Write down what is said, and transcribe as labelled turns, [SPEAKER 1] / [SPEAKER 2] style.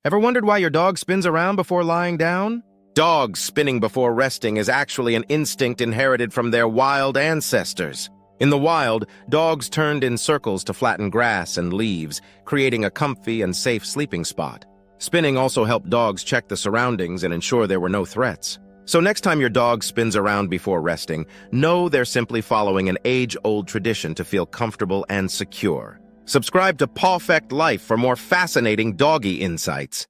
[SPEAKER 1] Ever wondered why your dog spins around before lying down? Dogs spinning before resting is actually an instinct inherited from their wild ancestors. In the wild, dogs turned in circles to flatten grass and leaves, creating a comfy and safe sleeping spot. Spinning also helped dogs check the surroundings and ensure there were no threats. So next time your dog spins around before resting, know they're simply following an age-old tradition to feel comfortable and secure. Subscribe to Pawfect Life for more fascinating doggy insights.